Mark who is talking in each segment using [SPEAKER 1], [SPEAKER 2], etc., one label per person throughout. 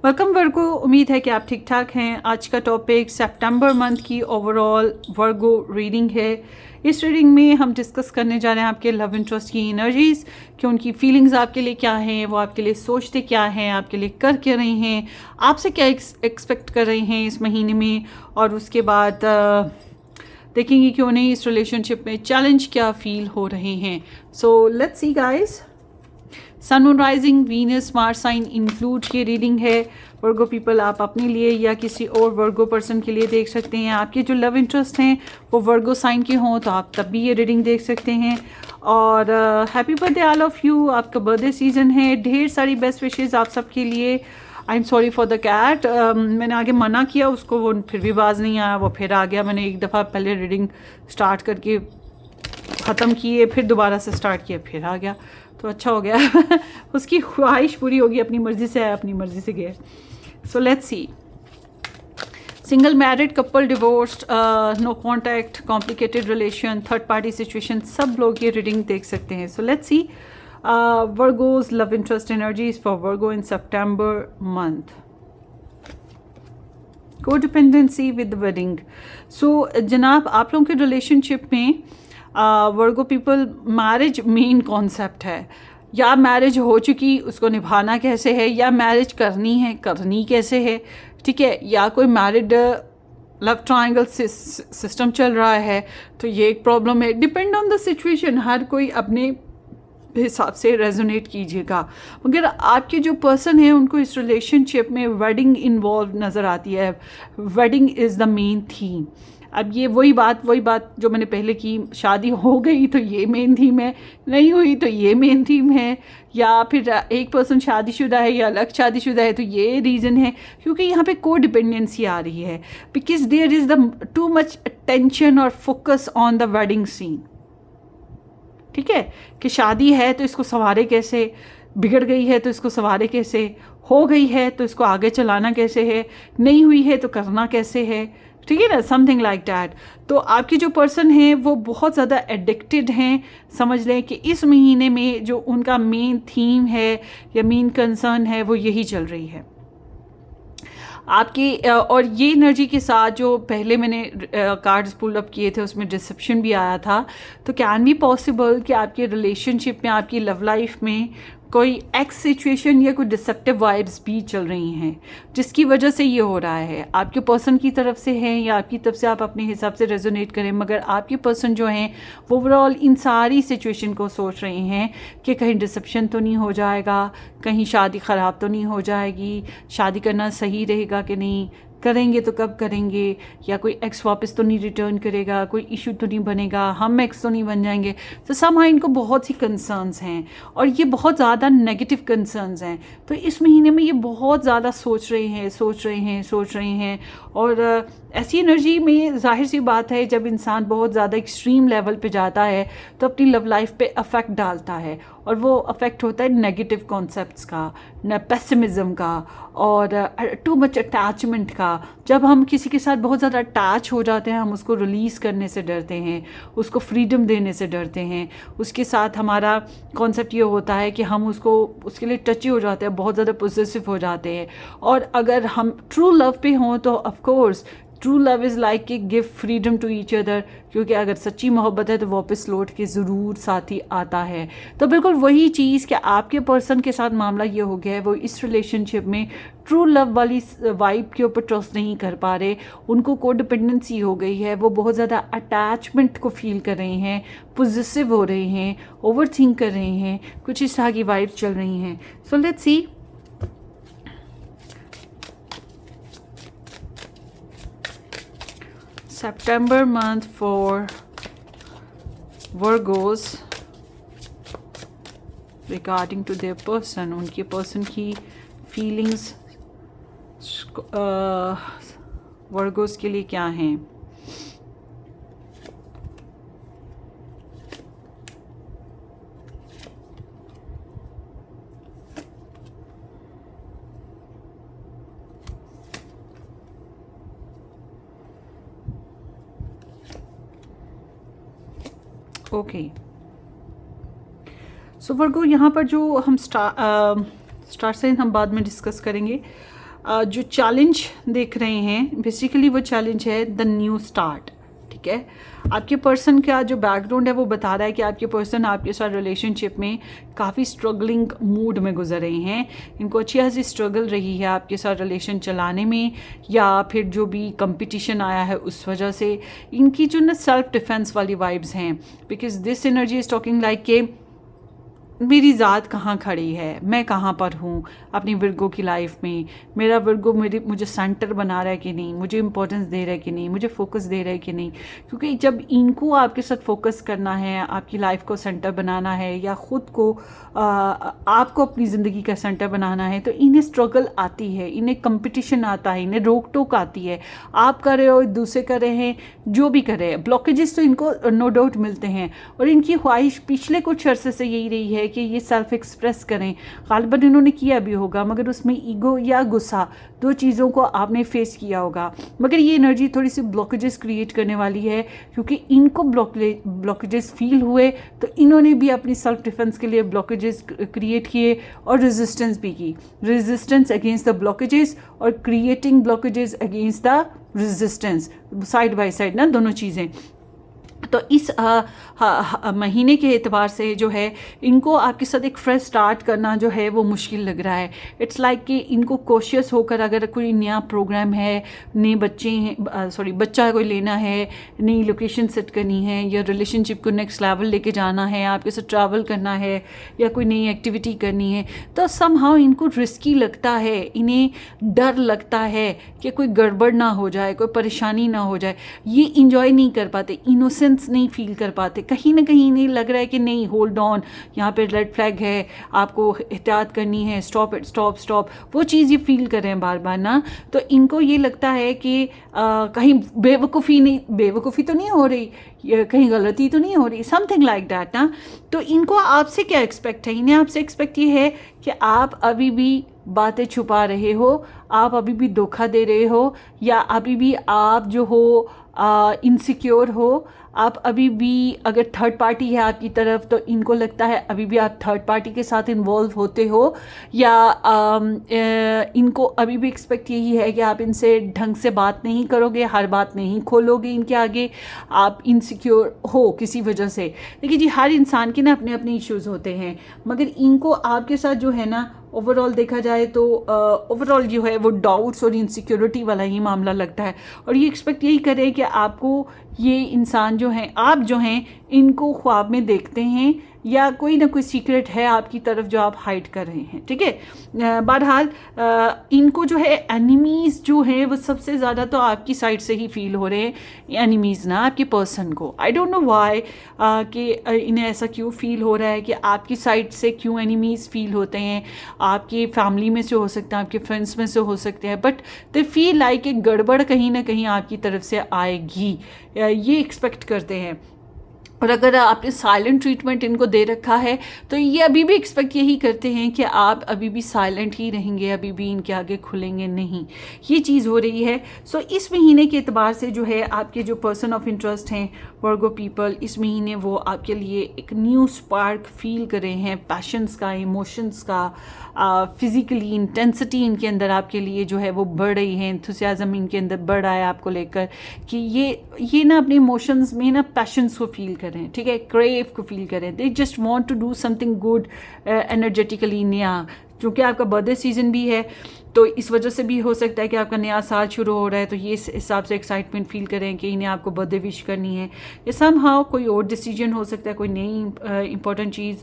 [SPEAKER 1] Welcome वर्गो, उम्मीद है कि आप ठीक ठाक हैं। आज का टॉपिक सितंबर मंथ की ओवरऑल वर्गो रीडिंग है। इस रीडिंग में हम डिस्कस करने जा रहे हैं आपके लव इंटरेस्ट की एनर्जीज़, कि उनकी फीलिंग्स आपके लिए क्या हैं, वो आपके लिए सोचते क्या हैं, आपके लिए कर क्या रहे हैं, आपसे क्या एक्सपेक्ट कर रहे हैं इस महीने में, और उसके बाद देखेंगे कि उन्हें इस रिलेशनशिप में चैलेंज क्या फील हो रहे हैं। So let's see guys. Sun moon rising Venus Mars sign include ये रीडिंग है। वर्गो पीपल, आप अपने लिए या किसी और वर्गो पर्सन के लिए देख सकते हैं। आपके जो लव इंटरेस्ट हैं वो वर्गो साइन के हों तो आप तब भी ये रीडिंग देख सकते हैं। और happy birthday all of you, आपका बर्थडे सीजन है। ढेर सारी बेस्ट विशेज़ आप सबके लिए। I am sorry for the cat, मैंने आगे मना किया उसको, वो फिर भी बाज नहीं आया, वो फिर आ गया। मैंने एक दफ़ा पहले रीडिंग स्टार्ट करके ख़त्म किए, फिर दोबारा से स्टार्ट किया, फिर आ गया, तो अच्छा हो गया। उसकी ख्वाहिश पूरी होगी, अपनी मर्ज़ी से आया, अपनी मर्ज़ी से गए। So let's see. Single, married, couple, divorced, no contact, complicated relation, third party situation, सब लोग ये रीडिंग देख सकते हैं। So let's see Virgo's love interest energies for Virgo in सितंबर month. Codependency with wedding. So जनाब, आप लोगों के रिलेशनशिप में Virgo people, marriage main concept है, या मैरिज हो चुकी उसको निभाना कैसे है, या मैरिज करनी है करनी कैसे है, ठीक है, या कोई मैरिड लव ट्रायंगल सिस्टम चल रहा है तो ये एक प्रॉब्लम है। डिपेंड ऑन द सिचुएशन, हर कोई अपने हिसाब से रेजोनेट कीजिएगा। मगर आपके जो पर्सन है उनको इस रिलेशनशिप में वेडिंग इन्वॉल्व नज़र आती है। Wedding is the main theme. अब ये वही बात जो मैंने पहले की, शादी हो गई तो ये मेन थीम है, नहीं हुई तो ये मेन थीम है, या फिर एक पर्सन शादीशुदा है या अलग शादीशुदा है तो ये रीज़न है। क्योंकि यहाँ पे को डिपेंडेंसी आ रही है, because there is the too much tension और focus on the wedding scene. ठीक है, कि शादी है तो इसको संवारे कैसे, बिगड़ गई है तो इसको संवारे कैसे, हो गई है तो इसको आगे चलाना कैसे है, नहीं हुई है तो करना कैसे है, ठीक है ना, समथिंग लाइक डैट। तो आपके जो पर्सन हैं वो बहुत ज़्यादा एडिक्टेड हैं। समझ लें कि इस महीने में जो उनका मेन थीम है या मेन कंसर्न है वो यही चल रही है आपकी। और ये एनर्जी के साथ जो पहले मैंने कार्ड्स पुल अप किए थे उसमें डिसेप्शन भी आया था। तो कैन बी पॉसिबल कि आपके रिलेशनशिप में, आपकी लव लाइफ में कोई एक्स सिचुएशन या कोई डिसेप्टिव वाइब्स भी चल रही हैं, जिसकी वजह से ये हो रहा है। आपके पर्सन की तरफ से है या आपकी तरफ से, आप अपने हिसाब से रेजोनेट करें, मगर आपके पर्सन जो हैं वो ओवरऑल इन सारी सिचुएशन को सोच रहे हैं कि कहीं डिसेप्शन तो नहीं हो जाएगा, कहीं शादी ख़राब तो नहीं हो जाएगी, शादी करना सही रहेगा कि नहीं, करेंगे तो कब करेंगे, या कोई एक्स वापस तो नहीं रिटर्न करेगा, कोई इशू तो नहीं बनेगा, हम एक्स तो नहीं बन जाएंगे। तो समहाउ इनको बहुत सी कंसर्न्स हैं और ये बहुत ज़्यादा नेगेटिव कंसर्न्स हैं। तो इस महीने में ये बहुत ज़्यादा सोच रहे हैं। और ऐसी एनर्जी में जाहिर सी बात है, जब इंसान बहुत ज़्यादा एक्सट्रीम लेवल पे जाता है तो अपनी लव लाइफ पे अफेक्ट डालता है, और वो अफेक्ट होता है नेगेटिव कॉन्सेप्ट्स का, पेसिमिज्म का, और टू मच अटैचमेंट का। जब हम किसी के साथ बहुत ज़्यादा अटैच हो जाते हैं, हम उसको रिलीज़ करने से डरते हैं, उसको फ्रीडम देने से डरते हैं। उसके साथ हमारा कॉन्सेप्ट ये होता है कि हम उसके लिए टची हो जाते हैं, बहुत ज़्यादा पोजेसिव हो जाते हैं। और अगर हम ट्रू लव पे हों तो of course true love is like कि give freedom to each other, क्योंकि अगर सच्ची मोहब्बत है तो वापस लौट के ज़रूर साथ ही आता है। तो बिल्कुल वही चीज़ कि आपके पर्सन के साथ मामला ये हो गया है, वो इस रिलेशनशिप में ट्रू लव वाली वाइब के ऊपर ट्रस्ट नहीं कर पा रहे, उनको कोडिपेंडेंसी हो गई है, वो बहुत ज़्यादा अटैचमेंट को फील कर रहे हैं, पॉजिटिव हो रहे हैं, ओवर थिंक कर रहे हैं, कुछ इस तरह की वाइब्स चल रही हैं। So let's C. September month for Virgos regarding to their person, उनके पर्सन की फीलिंग्स वर्गोस के लिए क्या हैं। ओके, सो वर्गो, यहाँ पर जो हम स्टार से हम बाद में डिस्कस करेंगे, जो चैलेंज देख रहे हैं बेसिकली वो चैलेंज है द न्यू स्टार्ट। ठीक है, आपके पर्सन का जो बैकग्राउंड है वो बता रहा है कि आपके पर्सन आपके साथ रिलेशनशिप में काफ़ी स्ट्रगलिंग मूड में गुजर रहे हैं। इनको अच्छी खासी स्ट्रगल रही है आपके साथ रिलेशन चलाने में, या फिर जो भी कंपटीशन आया है उस वजह से इनकी जो ना सेल्फ डिफेंस वाली वाइब्स हैं, because this energy is talking like के मेरी ज़ात कहाँ खड़ी है, मैं कहाँ पर हूँ अपनी विर्गो की लाइफ में, मेरा विर्गो मुझे सेंटर बना रहा है कि नहीं, मुझे इंपॉर्टेंस दे रहा है कि नहीं, मुझे फोकस दे रहा है कि नहीं। क्योंकि जब इनको आपके साथ फोकस करना है, आपकी लाइफ को सेंटर बनाना है, या ख़ुद को आपको अपनी ज़िंदगी का सेंटर बनाना है, तो इन्हें स्ट्रगल आती है, इन्हें कंपटीशन आता है, इन्हें रोक टोक आती है। आप कर रहे हो, दूसरे कर रहे हैं, जो भी कर रहे हैं, ब्लॉकेजेस तो इनको नो डाउट मिलते हैं। और इनकी ख्वाहिश पिछले कुछ अरसे से यही रही है कि ये सेल्फ एक्सप्रेस करें। गालिबन इन्होंने किया भी होगा, मगर उसमें ईगो या गुस्सा, दो चीज़ों को आपने फेस किया होगा। मगर ये एनर्जी थोड़ी सी ब्लॉकेजेस क्रिएट करने वाली है, क्योंकि इनको ब्लॉकेजेस फील हुए तो इन्होंने भी अपनी सेल्फ डिफेंस के लिए ब्लॉकेजेस क्रिएट किए और रेजिस्टेंस भी की। रेजिस्टेंस अगेंस्ट द ब्लॉकेजेस और creating blockages against the resistance, side by side ना, दोनों चीज़ें। तो इस महीने के एतबार से जो है इनको आपके साथ एक फ्रेश स्टार्ट करना जो है वो मुश्किल लग रहा है। इट्स लाइक कि इनको कोशियस होकर अगर कोई नया प्रोग्राम है, नए बच्चे हैं, बच्चा कोई लेना है, नई लोकेशन सेट करनी है, या रिलेशनशिप को नेक्स्ट लेवल लेके जाना है, आपके साथ ट्रैवल करना है, या कोई नई एक्टिविटी करनी है, तो समहाउ इनको रिस्की लगता है, इन्हें डर लगता है कि कोई गड़बड़ ना हो जाए, कोई परेशानी ना हो जाए। ये इंजॉय नहीं कर पाते, इनोसेंस नहीं फील कर पाते। कहीं ना कहीं इन्हें लग रहा है कि नहीं, होल्ड ऑन, यहाँ पे रेड फ्लैग है, आपको एहतियात करनी है, स्टॉप इट, स्टॉप स्टॉप, वो चीज़ ये फील कर रहे हैं बार बार ना। तो इनको ये लगता है कि कहीं बेवकूफ़ी तो नहीं हो रही, कहीं गलती तो नहीं हो रही, समथिंग लाइक दैट ना। तो इनको आपसे क्या एक्सपेक्ट है? इन्हें आपसे एक्सपेक्ट ये है कि आप अभी भी बातें छुपा रहे हो, आप अभी भी धोखा दे रहे हो, या अभी भी आप जो हो इनसिक्योर हो, आप अभी भी, अगर थर्ड पार्टी है आपकी तरफ तो इनको लगता है अभी भी आप थर्ड पार्टी के साथ इन्वॉल्व होते हो, या इनको अभी भी एक्सपेक्ट यही है कि आप इनसे ढंग से बात नहीं करोगे, हर बात नहीं खोलोगे इनके आगे, आप इनसिक्योर हो किसी वजह से। देखिए जी, हर इंसान के ना अपने अपने इश्यूज़ होते हैं, मगर इनको आपके साथ जो है ना ओवरऑल देखा जाए तो ओवरऑल जो है वो डाउट्स और इनसिक्योरिटी वाला ही मामला लगता है। और ये एक्सपेक्ट यही करे कि आपको ये इंसान जो हैं, आप जो हैं, इनको ख्वाब में देखते हैं, या कोई ना कोई सीक्रेट है आपकी तरफ जो आप हाइड कर रहे हैं। ठीक है, बहरहाल इनको जो है एनिमीज़ जो हैं वो सबसे ज़्यादा तो आपकी साइड से ही फील हो रहे हैं, एनिमीज़ ना आपके पर्सन को। आई डोंट नो व्हाई कि इन्हें ऐसा क्यों फील हो रहा है कि आपकी साइड से क्यों एनिमीज़ फील होते हैं। आपकी फैमिली में से हो सकते हैं, आपके फ्रेंड्स में से हो सकते हैं, बट दे फील लाइक एक गड़बड़ कहीं ना कहीं आपकी तरफ से आएगी, ये एक्सपेक्ट करते हैं। और अगर आपने साइलेंट ट्रीटमेंट इनको दे रखा है तो ये अभी भी एक्सपेक्ट यही करते हैं कि आप अभी भी साइलेंट ही रहेंगे, अभी भी इनके आगे खुलेंगे नहीं, ये चीज़ हो रही है। सो इस महीने के एतबार से जो है आपके जो पर्सन ऑफ इंटरेस्ट हैं वर्गो पीपल, इस महीने वो आपके लिए एक न्यू स्पार्क फील कर रहे हैं, पैशंस का, इमोशंस का, फिज़िकली इंटेंसिटी इनके अंदर आपके लिए जो है वो बढ़ रही है, एंथुसियाज्म इनके अंदर बढ़ रहा है आपको लेकर कि ये ना अपने इमोशंस में ना पैशंस को फील करें, ठीक है, क्रेव को फील करें। They just want to do something good energetically नया। क्योंकि आपका बर्थडे सीजन भी है तो इस वजह से भी हो सकता है कि आपका नया साल शुरू हो रहा है, तो ये इस हिसाब से एक्साइटमेंट फील करें कि इन्हें आपको बर्थडे विश करनी है, या समहाउ कोई और डिसीजन हो सकता है, कोई नई इंपॉर्टेंट चीज़,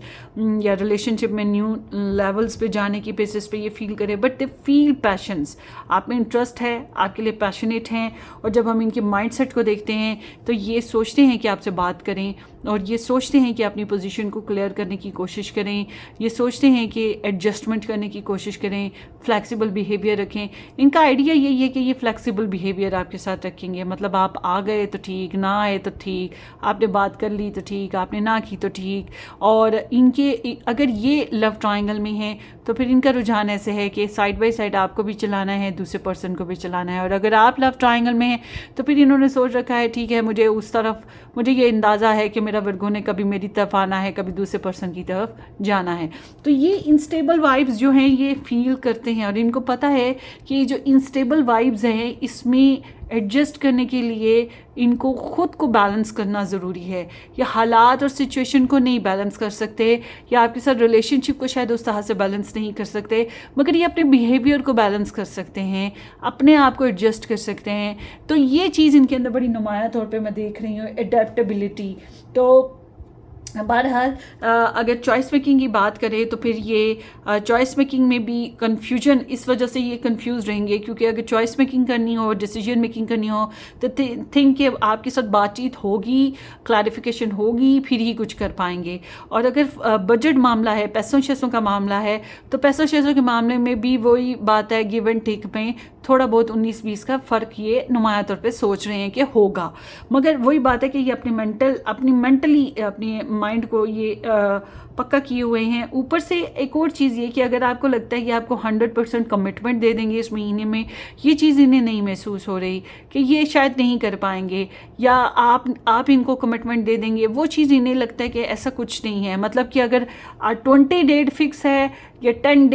[SPEAKER 1] या रिलेशनशिप में न्यू लेवल्स पे जाने की बेसिस पे ये फील करें। बट दे फील पैशंस, आप में इंटरेस्ट है, आपके लिए पैशनेट हैं। और जब हम इनके माइंडसेट को देखते हैं तो ये सोचते हैं कि आपसे बात करें, और ये सोचते हैं कि अपनी पोजीशन को क्लियर करने की कोशिश करें, ये सोचते हैं कि एडजस्टमेंट करने की कोशिश करें, फ्लैक्सिबल बिहेवियर रखें। इनका आइडिया यही है कि ये फ्लैक्सिबल बिहेवियर आपके साथ रखेंगे, मतलब आप आ गए तो ठीक, ना आए तो ठीक, आपने बात कर ली तो ठीक, आपने ना की तो ठीक। और इनके अगर ये लव ट्रायंगल में हैं तो फिर इनका रुझान ऐसे है कि साइड बाय साइड आपको भी चलाना है, दूसरे पर्सन को भी चलाना है। और अगर आप लव ट्रायंगल में हैं तो फिर इन्होंने सोच रखा है ठीक है, मुझे उस तरफ, मुझे ये अंदाज़ा है कि मेरा वर्गो ने कभी मेरी तरफ आना है, कभी दूसरे पर्सन की तरफ जाना है। तो ये इंस्टेबल वाइब्स जो हैं ये फील करते हैं और इनको पता है कि ये जो इंस्टेबल वाइब्स हैं इसमें एडजस्ट करने के लिए इनको खुद को बैलेंस करना ज़रूरी है। या हालात और सिचुएशन को नहीं बैलेंस कर सकते, या आपके साथ रिलेशनशिप को शायद उस तरह से बैलेंस नहीं कर सकते, मगर ये अपने बिहेवियर को बैलेंस कर सकते हैं, अपने आप को एडजस्ट कर सकते हैं। तो ये चीज़ इनके अंदर बड़ी नुमाया तौर पे मैं देख रही हूँ, एडेप्टेबिलिटी। तो बहरहाल अगर चॉइस मेकिंग की बात करें तो फिर ये चॉइस मेकिंग में भी कन्फ्यूजन, इस वजह से ये कंफ्यूज रहेंगे, क्योंकि अगर चॉइस मेकिंग करनी हो, डिसीजन मेकिंग करनी हो तो थिंक कि आपके साथ बातचीत होगी, क्लैरिफिकेशन होगी, फिर ही कुछ कर पाएंगे। और अगर बजट मामला है, पैसों शैसों का मामला है, तो पैसों शैसों के मामले में भी वही बात है, गिव एंड टेक में थोड़ा बहुत 19-20 का फ़र्क ये नुमाया तौर पे सोच रहे हैं कि होगा। मगर वही बात है कि ये अपनी मेंटली अपनी माइंड को ये पक्का किए हुए हैं। ऊपर से एक और चीज़ ये कि अगर आपको लगता है कि आपको 100% कमिटमेंट दे देंगे इस महीने में, ये चीज़ इन्हें नहीं महसूस हो रही कि ये शायद नहीं कर पाएंगे, या आप इनको कमिटमेंट दे देंगे, वो चीज़ इन्हें लगता है कि ऐसा कुछ नहीं है। मतलब कि अगर 20 डेट फिक्स है या 10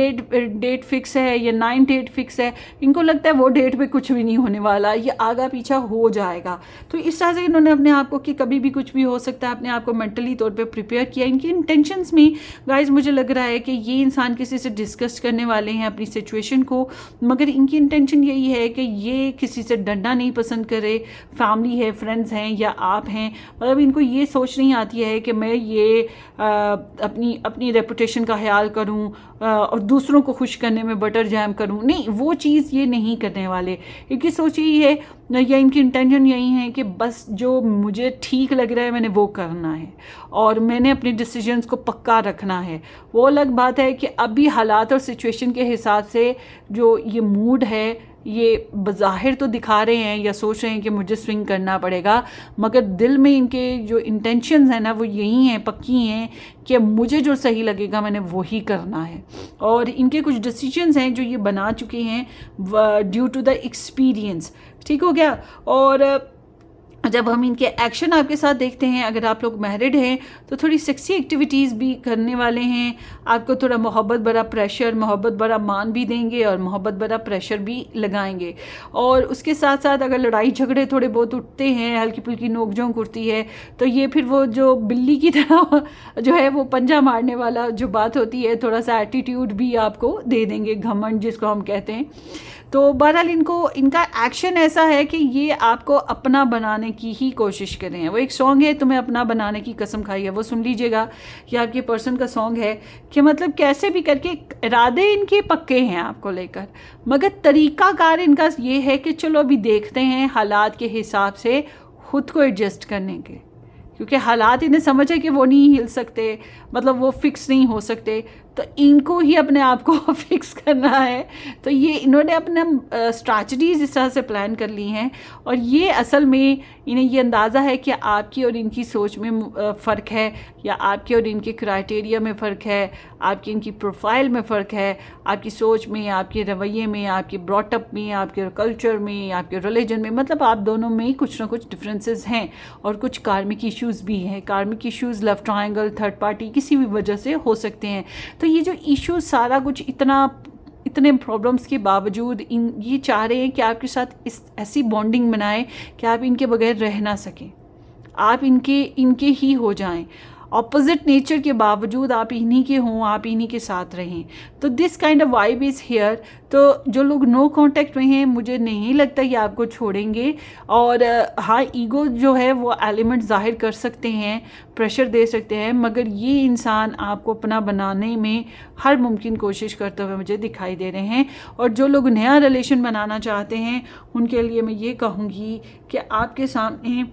[SPEAKER 1] डेट फिक्स है या 9 डेट फिक्स है, इनको लगता है वो डेट पे कुछ भी नहीं होने वाला, ये आगा पीछा हो जाएगा। तो इस तरह से इन्होंने अपने आप को कि कभी भी कुछ भी हो सकता है, अपने आप को मेंटली तौर पे प्रिपेयर किया। इनकी इंटेंशंस में गाइज मुझे लग रहा है कि ये इंसान किसी से डिस्कस करने वाले हैं अपनी सिचुएशन को, मगर इनकी इंटेंशन यही है कि ये किसी से डरना नहीं पसंद करे, फैमिली है, फ्रेंड्स हैं या आप हैं, मतलब इनको ये सोच नहीं आती है कि मैं ये अपनी रेपुटेशन का ख्याल करूं और दूसरों को खुश करने में बटर जैम करूं, नहीं, वो चीज़ ये नहीं करने वाले। इनकी सोच यही है या इनकी इंटेंशन यही है कि बस जो मुझे ठीक लग रहा है मैंने वो करना है और मैंने अपने डिसीजंस को पक्का रखना है। वो अलग बात है कि अभी हालात और सिचुएशन के हिसाब से जो ये मूड है ये बज़ाहिर तो दिखा रहे हैं या सोच रहे हैं कि मुझे स्विंग करना पड़ेगा, मगर दिल में इनके जो इंटेंशंस हैं ना वो यही हैं, पक्की हैं कि मुझे जो सही लगेगा मैंने वही करना है। और इनके कुछ डिसीजंस हैं जो ये बना चुके हैं ड्यू टू द एक्सपीरियंस। ठीक हो गया। और जब हम इनके एक्शन आपके साथ देखते हैं, अगर आप लोग मैरिड हैं तो थोड़ी सेक्सी एक्टिविटीज़ भी करने वाले हैं, आपको थोड़ा मोहब्बत भरा प्रेशर, मोहब्बत भरा मान भी देंगे और मोहब्बत भरा प्रेशर भी लगाएंगे। और उसके साथ साथ अगर लड़ाई झगड़े थोड़े बहुत उठते हैं, हल्की फुल्की नोक-झोंक उठती है, तो ये फिर वो जो बिल्ली की तरह जो है वो पंजा मारने वाला जो बात होती है, थोड़ा सा एटीट्यूड भी आपको दे देंगे, घमंड जिसको हम कहते हैं। तो बहरहाल इनका एक्शन ऐसा है कि ये आपको अपना बनाने की ही कोशिश कर रहे हैं। वो एक सॉन्ग है, तुम्हें अपना बनाने की कसम खाई है, वो सुन लीजिएगा। ये आपके पर्सन का सॉन्ग है कि मतलब कैसे भी करके इरादे इनके पक्के हैं आपको लेकर, मगर तरीकाकार इनका ये है कि चलो अभी देखते हैं हालात के हिसाब से खुद को एडजस्ट करने के, क्योंकि हालात इन्हें समझ है कि वो नहीं हिल सकते, मतलब वो फिक्स नहीं हो सकते, तो इनको ही अपने आप को फिक्स करना है। तो ये इन्होंने अपना स्ट्रैटेजीज इस तरह से प्लान कर ली हैं, और ये असल में इन्हें ये अंदाज़ा है कि आपकी और इनकी सोच में फ़र्क है, या आपके और इनके क्राइटेरिया में फ़र्क है, आपकी इनकी प्रोफाइल में फ़र्क है, आपकी सोच में, आपके रवैये में, आपके ब्रॉटअप में, आपके कल्चर में, आपके रिलीजन में, मतलब आप दोनों में कुछ ना कुछ डिफरेंसेस हैं और कुछ कार्मिक इश्यूज़ भी हैं। कार्मिक issues love triangle, third party, किसी भी वजह से हो सकते हैं। तो ये जो इश्यूज सारा कुछ इतने प्रॉब्लम्स के बावजूद ये चाह रहे हैं कि आपके साथ ऐसी बॉन्डिंग बनाए कि आप इनके बगैर रह ना सकें, आप इनके ही हो जाएं, ऑपोजिट नेचर के बावजूद आप इन्हीं के हों, आप इन्हीं के साथ रहें। तो this kind of vibe is here. तो जो लोग नो कांटेक्ट में हैं, मुझे नहीं लगता ये आपको छोड़ेंगे। और हाँ, ईगो जो है वो एलिमेंट जाहिर कर सकते हैं, प्रेशर दे सकते हैं, मगर ये इंसान आपको अपना बनाने में हर मुमकिन कोशिश करते हुए मुझे दिखाई दे रहे हैं। और जो लोग नया रिलेशन बनाना चाहते हैं उनके लिए मैं ये कहूँगी कि आपके सामने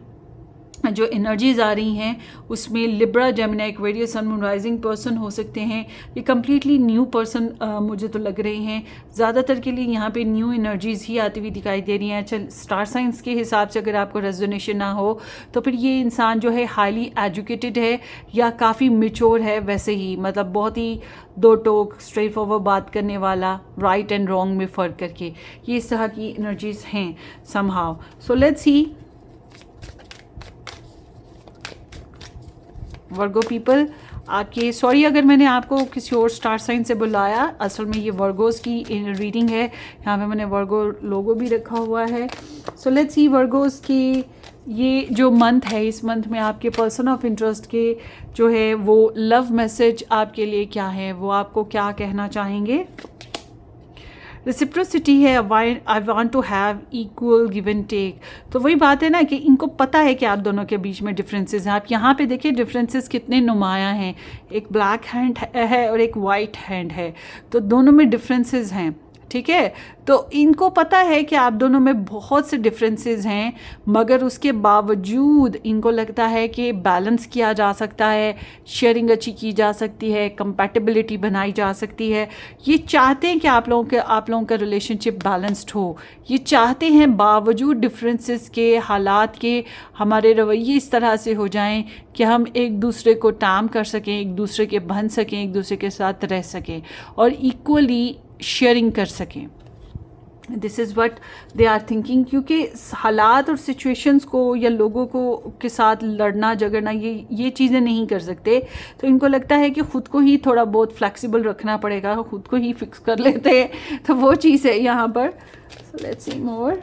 [SPEAKER 1] जो एनर्जीज आ रही हैं उसमें लिब्रा, जेमिनी, एक्वेरियस, सन, मून, राइजिंग पर्सन हो सकते हैं। ये कम्प्लीटली न्यू पर्सन मुझे तो लग रहे हैं, ज़्यादातर के लिए यहाँ पे न्यू एनर्जीज़ ही आती हुई दिखाई दे रही हैं। चल स्टार साइंस के हिसाब से अगर आपको रेजोनेशन ना हो तो फिर ये इंसान जो है हाईली एजुकेटेड है या काफ़ी मैच्योर है, वैसे ही मतलब बहुत ही दो टोक स्ट्रेट फॉरवर्ड बात करने वाला, राइट एंड रॉन्ग में फ़र्क करके, ये इस तरह की एनर्जीज़ हैं somehow. So let's C Virgo people, आपके सॉरी अगर मैंने आपको किसी और स्टार साइन से बुलाया, असल में ये वर्गोस की रीडिंग है। यहाँ पे मैंने वर्गो लोगो भी रखा हुआ है। सो लेट्स सी वर्गोस की ये जो मंथ है, इस मंथ में आपके पर्सन ऑफ इंटरेस्ट के जो है वो लव मैसेज आपके लिए क्या है, वो आपको क्या कहना चाहेंगे। रेसिप्रोसिटी है, I want to have equal give and take. तो वही बात है ना कि इनको पता है कि आप दोनों के बीच में डिफरेंसेस हैं। आप यहाँ पे देखिए डिफरेंसेस कितने नुमायाँ हैं, एक ब्लैक हैंड है और एक वाइट हैंड है, तो दोनों में डिफरेंसेस हैं, ठीक है। तो इनको पता है कि आप दोनों में बहुत से डिफरेंसेस हैं, मगर उसके बावजूद इनको लगता है कि बैलेंस किया जा सकता है, शेयरिंग अच्छी की जा सकती है, कंपैटिबिलिटी बनाई जा सकती है। ये चाहते हैं कि आप लोगों का रिलेशनशिप बैलेंस्ड हो। ये चाहते हैं बावजूद डिफरेंसेस के, हालात के, हमारे रवैये इस तरह से हो जाएं कि हम एक दूसरे को टाम कर सकें, एक दूसरे के बन सकें, एक दूसरे के साथ रह सकें और इक्वली शेयरिंग कर सकें। This is what they are thinking, क्योंकि हालात और सिचुएशंस को या लोगों को के साथ लड़ना झगड़ना ये चीज़ें नहीं कर सकते। तो इनको लगता है कि ख़ुद को ही थोड़ा बहुत फ्लेक्सिबल रखना पड़ेगा, ख़ुद को ही फिक्स कर लेते हैं। तो वो चीज़ है यहाँ पर। सो लेट्स सी मोर।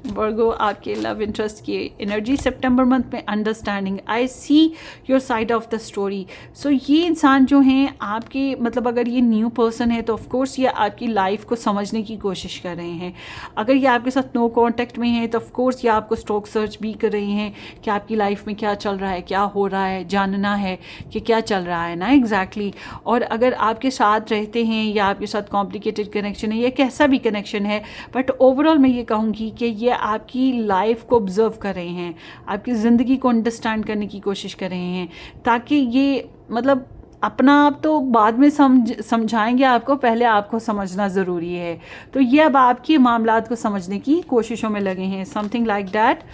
[SPEAKER 1] वर्गो, आपके लव इंटरेस्ट की एनर्जी सितंबर मंथ में, understanding, I see your side of the story. So ये इंसान जो हैं आपके, मतलब अगर ये न्यू पर्सन है तो ऑफ कोर्स ये आपकी लाइफ को समझने की कोशिश कर रहे हैं। अगर ये आपके साथ नो कांटेक्ट में है तो ऑफ कोर्स ये आपको स्टॉक सर्च भी कर रहे हैं कि आपकी लाइफ में क्या चल रहा है, क्या हो रहा है, जानना है कि क्या चल रहा है ना एग्जैक्टली। और अगर आपके साथ रहते हैं या आपके साथ कॉम्प्लिकेटेड कनेक्शन है या कैसा भी कनेक्शन है, बट ओवरऑल मैं ये कहूँगी कि ये आपकी लाइफ को ऑब्जर्व कर रहे हैं, आपकी ज़िंदगी को अंडरस्टैंड करने की कोशिश कर रहे हैं, ताकि ये मतलब अपना आप तो बाद में समझाएंगे आपको, पहले आपको समझना ज़रूरी है। तो ये अब आपके मामलात को समझने की कोशिशों में लगे हैं, समथिंग लाइक दैट।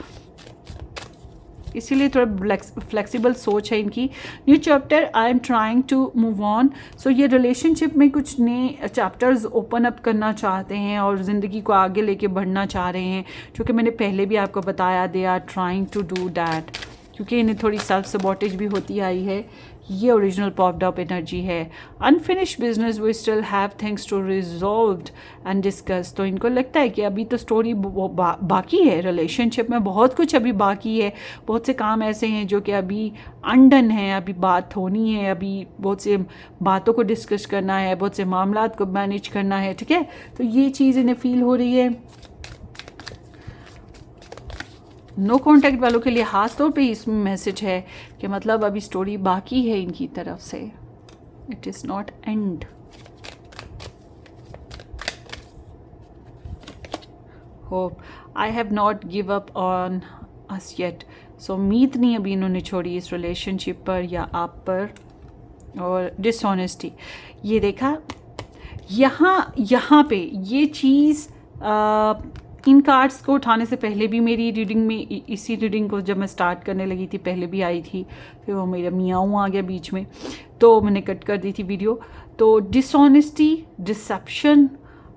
[SPEAKER 1] इसीलिए थोड़ा फ्लेक्सिबल सोच है इनकी। New chapter, I am trying to move on. So ये रिलेशनशिप में कुछ नए चैप्टर्स ओपन अप करना चाहते हैं और ज़िंदगी को आगे लेके बढ़ना चाह रहे हैं, जो कि मैंने पहले भी आपको बताया, they are trying to do that, क्योंकि इन्हें थोड़ी सेल्फ सबॉटेज भी होती आई है। ये ओरिजिनल पॉप्ड अप एनर्जी है। Unfinished business, we still have things to resolve and discuss. तो इनको लगता है कि अभी तो स्टोरी बाकी है, रिलेशनशिप में बहुत कुछ अभी बाकी है, बहुत से काम ऐसे हैं जो कि अभी अनडन है, अभी बात होनी है, अभी बहुत से बातों को डिस्कस करना है, बहुत से मामलात को मैनेज करना है, ठीक है। तो ये चीज़ इन्हें फील हो रही है। नो कॉन्टैक्ट वालों के लिए खास तौर पे इसमें मैसेज है कि मतलब अभी स्टोरी बाकी है इनकी तरफ से, it is not end. Hope I have not give up on us yet. So उम्मीद नहीं अभी इन्होंने छोड़ी इस रिलेशनशिप पर या आप पर। और डिसऑनेस्टी, ये देखा यहाँ पे ये चीज़ इन कार्ड्स को उठाने से पहले भी मेरी रीडिंग में, इसी रीडिंग को जब मैं स्टार्ट करने लगी थी पहले भी आई थी, फिर वो मेरा मियाऊँ आ गया बीच में तो मैंने कट कर दी थी वीडियो। तो डिसऑनेस्टी, डिसेप्शन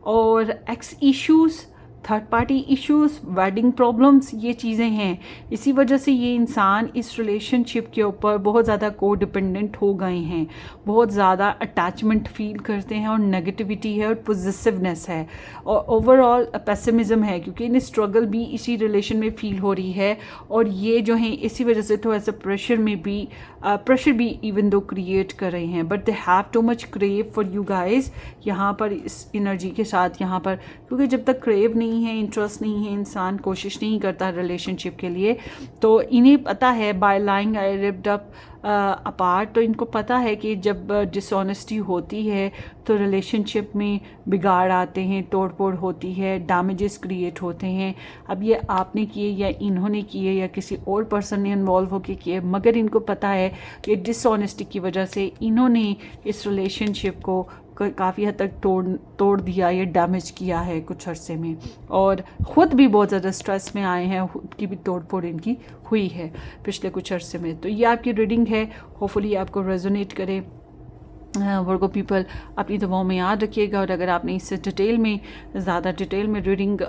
[SPEAKER 1] और x issues, third party issues, wedding problems, ये चीज़ें हैं। इसी वजह से ये इंसान इस रिलेशनशिप के ऊपर बहुत ज़्यादा को डिपेंडेंट हो गए हैं, बहुत ज़्यादा अटैचमेंट फील करते हैं और नेगेटिविटी है और पॉजिटिवनेस है और ओवरऑल पेसिमिज्म है, क्योंकि इन्हें स्ट्रगल भी इसी रिलेशन में फील हो रही है। और ये जो हैं इसी वजह से थोड़ा सा प्रेशर भी इवन दो क्रिएट कर रहे हैं, but they have too much crave for you guys यहाँ पर इस एनर्जी के साथ यहाँ पर, क्योंकि जब तक क्रेव नहीं है, इंटरेस्ट नहीं है, इंसान कोशिश नहीं करता रिलेशनशिप के लिए। तो इन्हें पता है बाय लाइंग आई रिप्ड अप अपार्ट, तो इनको पता है कि जब डिसऑनेस्टी होती है तो रिलेशनशिप में बिगाड़ आते हैं, तोड़फोड़ होती है, डैमेजेस क्रिएट होते हैं। अब ये आपने किए या इन्होंने किए या किसी और पर्सन ने इन्वॉल्व होकर किए, मगर इनको पता है कि डिसऑनेस्टी की वजह से इन्होंने इस रिलेशनशिप को काफ़ी हद तक तोड़ दिया या डैमेज किया है कुछ अरसे में, और ख़ुद भी बहुत ज़्यादा स्ट्रेस में आए हैं, खुद की भी तोड़ इनकी हुई है पिछले कुछ अरसे में। तो ये आपकी रीडिंग है, होपफुली आपको रेजोनेट करे। वर्गो पीपल, अपनी दुआओं में याद रखिएगा। और अगर आपने इससे ज़्यादा डिटेल में रीडिंग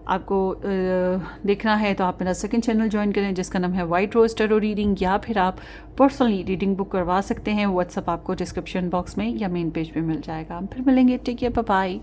[SPEAKER 1] आपको देखना है तो आप मेरा सेकंड चैनल ज्वाइन करें जिसका नाम है वाइट रोज टैरो रीडिंग, या फिर आप पर्सनली रीडिंग बुक करवा सकते हैं। व्हाट्सअप आपको डिस्क्रिप्शन बॉक्स में या मेन पेज पे मिल जाएगा। हम फिर मिलेंगे। Take care, bye bye.